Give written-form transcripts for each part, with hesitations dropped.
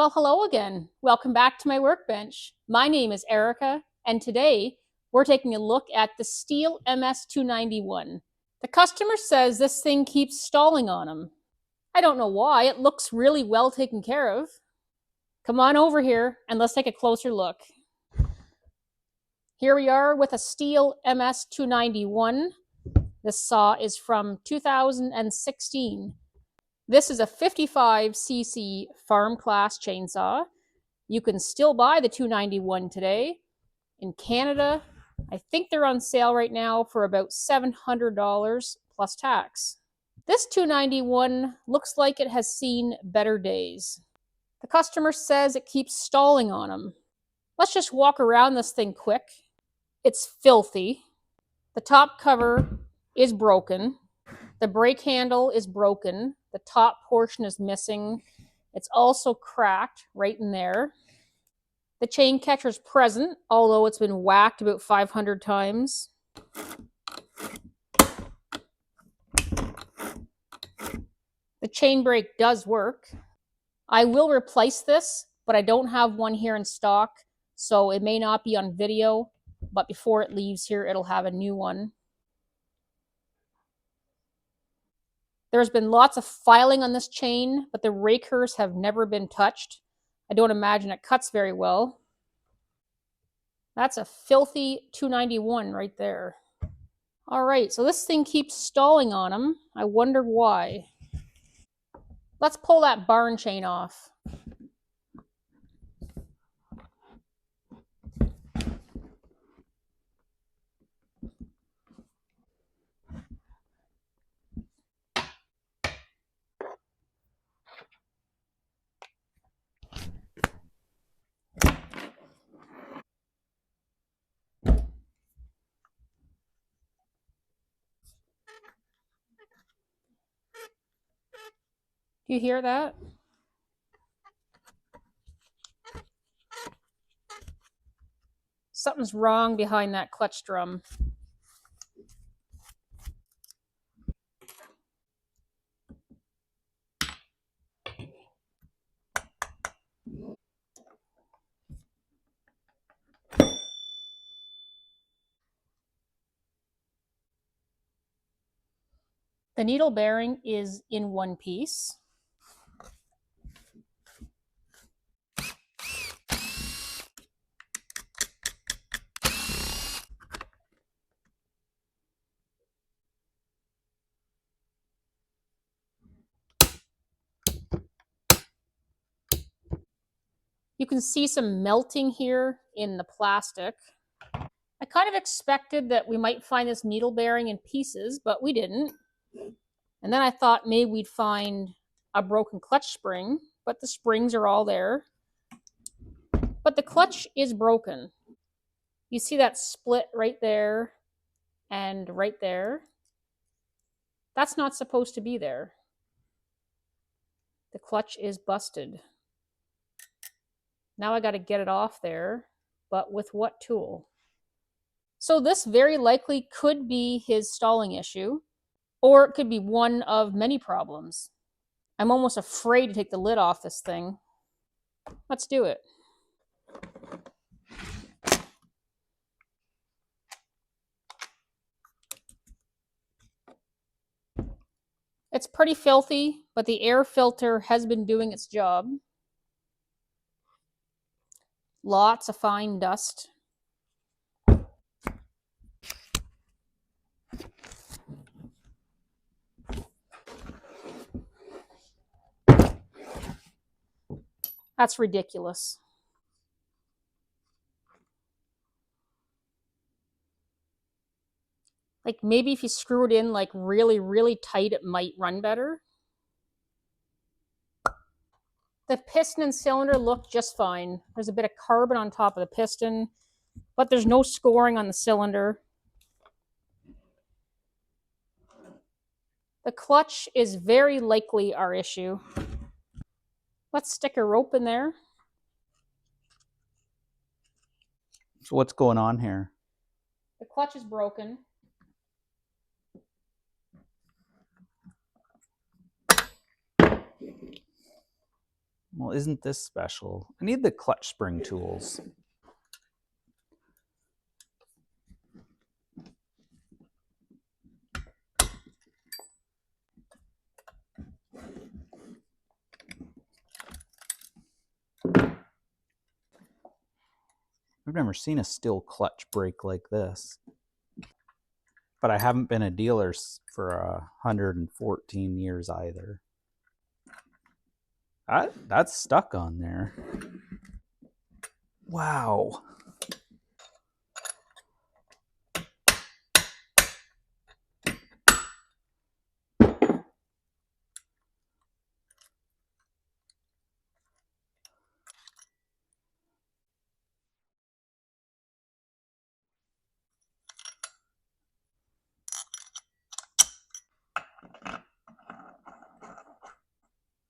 Well, hello again. Welcome back to my workbench. My name is Erica, and today we're taking a look at the Stihl MS291. The customer says this thing keeps stalling on him. I don't know why. It looks really well taken care of. Come on over here and let's take a closer look. Here we are with a Stihl MS291. This saw is from 2016. This is a 55cc farm class chainsaw. You can still buy the 291 today. In Canada, I think they're on sale right now for about $700 plus tax. This 291 looks like it has seen better days. The customer says it keeps stalling on him. Let's just walk around this thing quick. It's filthy. The top cover is broken. The brake handle is broken. The top portion is missing. It's also cracked right in there. The chain catcher is present, although it's been whacked about 500 times. The chain brake does work. I will replace this, but I don't have one here in stock, so it may not be on video, but before it leaves here, it'll have a new one. There's been lots of filing on this chain, but the rakers have never been touched. I don't imagine it cuts very well. That's a filthy 291 right there. All right, so this thing keeps stalling on him. I wonder why. Let's pull that barn chain off. Do you hear that? Something's wrong behind that clutch drum. The needle bearing is in one piece. You can see some melting here in the plastic. I kind of expected that we might find this needle bearing in pieces, but we didn't. And then I thought maybe we'd find a broken clutch spring, but the springs are all there. But the clutch is broken. You see that split right there and right there? That's not supposed to be there. The clutch is busted. Now I got to get it off there, but with what tool? So this very likely could be his stalling issue, or it could be one of many problems. I'm almost afraid to take the lid off this thing. Let's do it. It's pretty filthy, but the air filter has been doing its job. Lots of fine dust. That's ridiculous. Like maybe if you screw it in like really, really tight, it might run better. The piston and cylinder look just fine. There's a bit of carbon on top of the piston, but there's no scoring on the cylinder. The clutch is very likely our issue. Let's stick a rope in there. So what's going on here? The clutch is broken. Well, isn't this special? I need the clutch spring tools. I've never seen a Stihl clutch break like this. But I haven't been a dealer for 114 years either. That's stuck on there. Wow.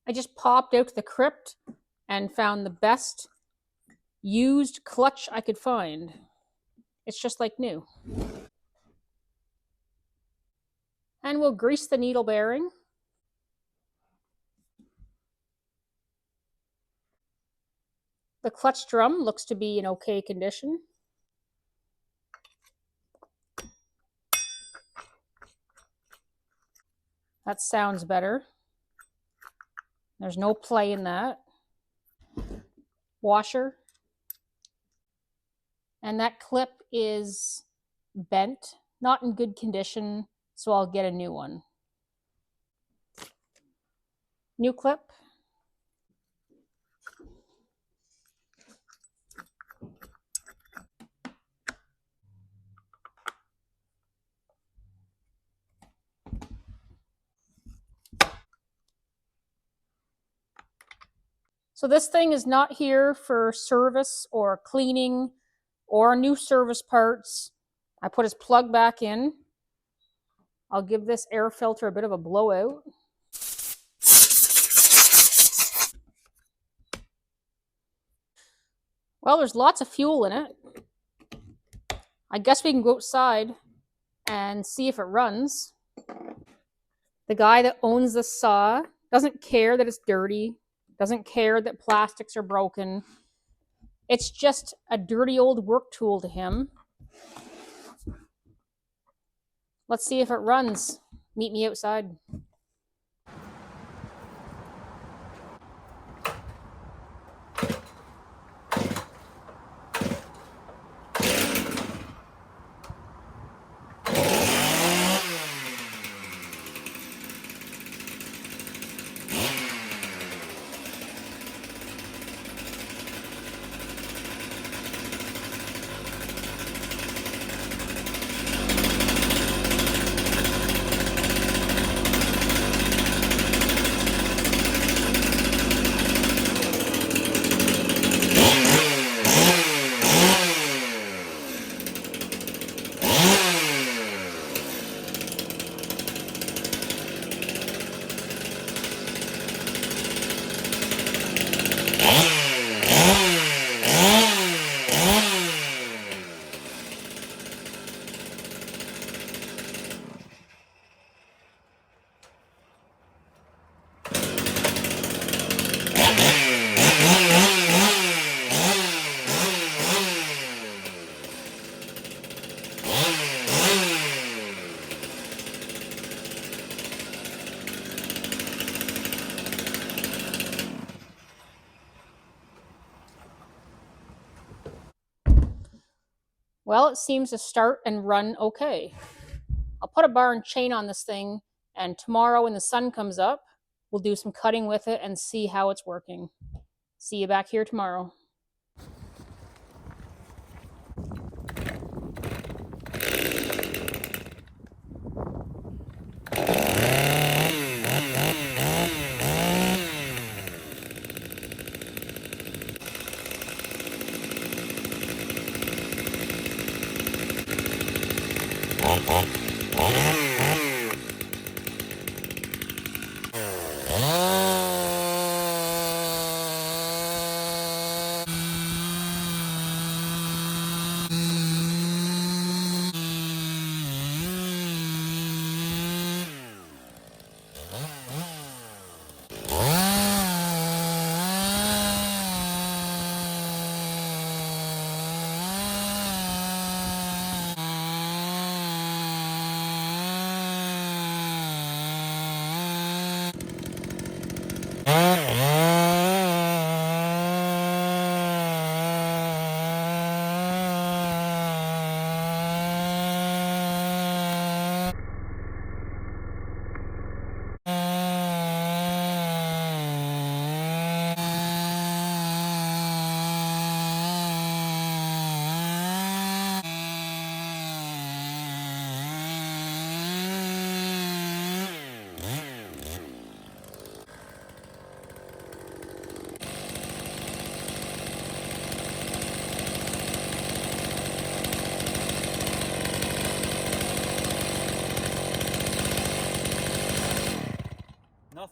I just popped out to the crypt and found the best used clutch I could find. It's just like new. And we'll grease the needle bearing. The clutch drum looks to be in okay condition. That sounds better. There's no play in that. Washer. And that clip is bent, not in good condition, so I'll get a new one. New clip. So this thing is not here for service or cleaning or new service parts. I put his plug back in. I'll give this air filter a bit of a blowout. Well, there's lots of fuel in it. I guess we can go outside and see if it runs. The guy that owns the saw doesn't care that it's dirty, doesn't care that plastics are broken. It's just a dirty old work tool to him. Let's see if it runs. Meet me outside. Well, it seems to start and run okay. I'll put a bar and chain on this thing, and tomorrow when the sun comes up, we'll do some cutting with it and see how it's working. See you back here tomorrow.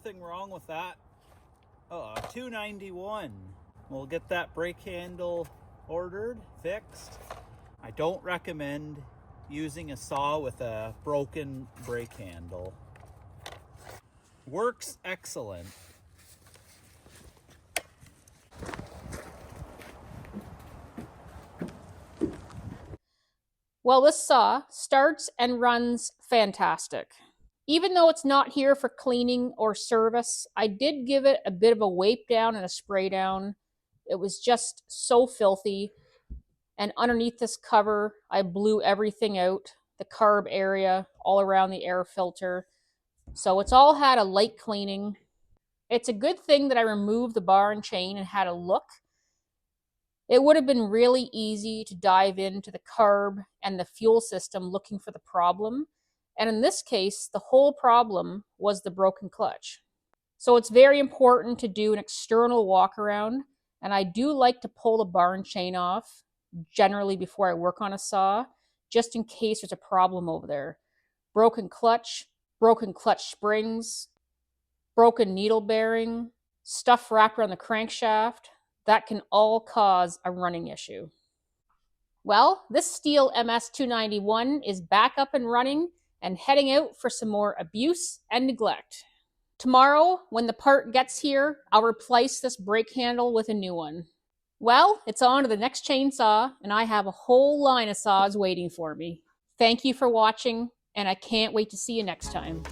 nothing wrong with that. Oh, 291. We'll get that brake handle ordered, fixed. I don't recommend using a saw with a broken brake handle. Works excellent. Well, this saw starts and runs fantastic. Even though it's not here for cleaning or service, I did give it a bit of a wipe down and a spray down. It was just so filthy. And underneath this cover, I blew everything out, the carb area, all around the air filter. So it's all had a light cleaning. It's a good thing that I removed the bar and chain and had a look. It would have been really easy to dive into the carb and the fuel system looking for the problem. And in this case, the whole problem was the broken clutch. So it's very important to do an external walk around. And I do like to pull the bar and chain off, generally before I work on a saw, just in case there's a problem over there. Broken clutch springs, broken needle bearing, stuff wrapped around the crankshaft, that can all cause a running issue. Well, this Stihl MS291 is back up and running and heading out for some more abuse and neglect. Tomorrow, when the part gets here, I'll replace this brake handle with a new one. Well, it's on to the next chainsaw, and I have a whole line of saws waiting for me. Thank you for watching, and I can't wait to see you next time.